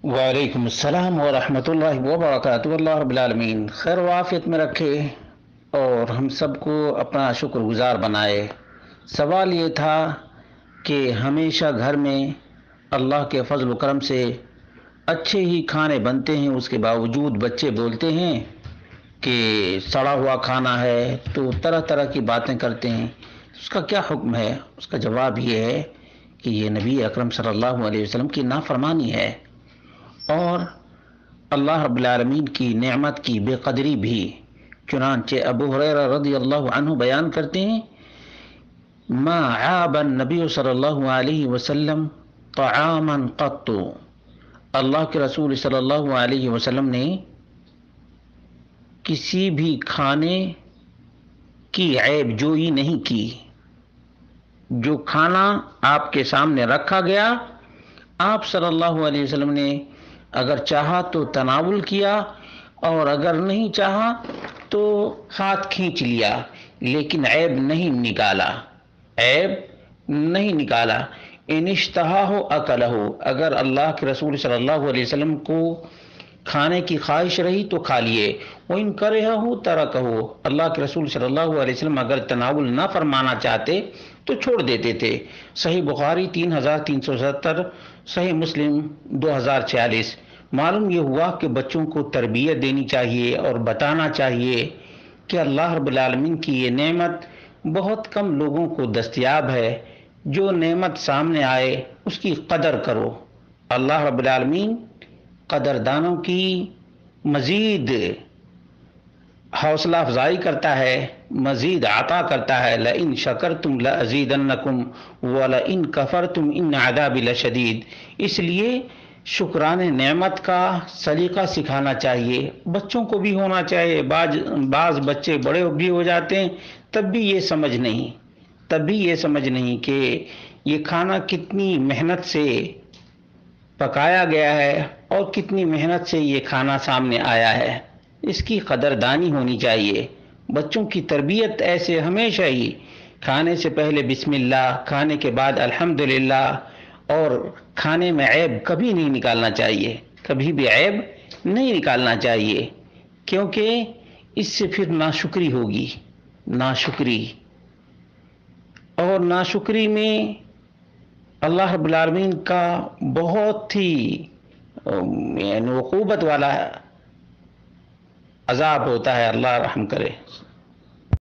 وعلیکم السلام ورحمۃ اللہ وبرکاتہ۔ اللہ رب العالمین خیر و عافیت میں رکھے اور ہم سب کو اپنا شکر گزار بنائے۔ سوال یہ تھا کہ ہمیشہ گھر میں اللہ کے فضل و کرم سے اچھے ہی کھانے بنتے ہیں، اس کے باوجود بچے بولتے ہیں کہ سڑا ہوا کھانا ہے، تو طرح طرح کی باتیں کرتے ہیں۔ اس کا کیا حکم ہے؟ اس کا جواب یہ ہے کہ یہ نبی اکرم صلی اللہ علیہ وسلم کی نافرمانی ہے، اور اللہ رب العالمین کی نعمت کی بے قدری بھی۔ چنانچہ ابو ہریرہ رضی اللہ عنہ بیان کرتے ہیں، ما عاب النبی صلی اللہ علیہ وسلم طعاما قط، اللہ کے رسول صلی اللہ علیہ وسلم نے کسی بھی کھانے کی عیب جوئی نہیں کی۔ جو کھانا آپ کے سامنے رکھا گیا، آپ صلی اللہ علیہ وسلم نے اگر چاہا تو تناول کیا، اور اگر نہیں چاہا تو ہاتھ کھینچ لیا، لیکن عیب نہیں نکالا، عیب نہیں نکالا۔ ان اشتہا ہو اکلہ، اگر اللہ کے رسول صلی اللہ علیہ وسلم کو کھانے کی خواہش رہی تو کھا لیے، وَإِن كَرِهَهُ تَرَكَهُ، اللہ کے رسول صلی اللہ علیہ وسلم اگر تناول نہ فرمانا چاہتے تو چھوڑ دیتے تھے۔ صحیح بخاری 3370، صحیح مسلم 2046۔ معلوم یہ ہوا کہ بچوں کو تربیت دینی چاہیے اور بتانا چاہیے کہ اللہ رب العالمین کی یہ نعمت بہت کم لوگوں کو دستیاب ہے۔ جو نعمت سامنے آئے اس کی قدر کرو۔ اللہ رب العالمین قدردانوں کی مزید حوصلہ افزائی کرتا ہے، مزید عطا کرتا ہے۔ لئن شکرتم لازیدنکم ولئن کفرتم ان عذابی لشدید۔ اس لیے شکران نعمت کا سلیقہ سکھانا چاہیے، بچوں کو بھی ہونا چاہیے۔ بعض بچے بڑے بھی ہو جاتے ہیں تب بھی یہ سمجھ نہیں کہ یہ کھانا کتنی محنت سے پکایا گیا ہے اور کتنی محنت سے یہ کھانا سامنے آیا ہے۔ اس کی قدردانی ہونی چاہیے۔ بچوں کی تربیت ایسے ہمیشہ ہی کھانے سے پہلے بسم اللہ، کھانے کے بعد الحمدللہ، اور کھانے میں عیب کبھی نہیں نکالنا چاہیے، کبھی بھی عیب نہیں نکالنا چاہیے، کیونکہ اس سے پھر ناشکری ہوگی، ناشکری، اور ناشکری میں اللہ رب العالمین کا بہت ہی عقوبت والا عذاب ہوتا ہے۔ اللہ رحم کرے۔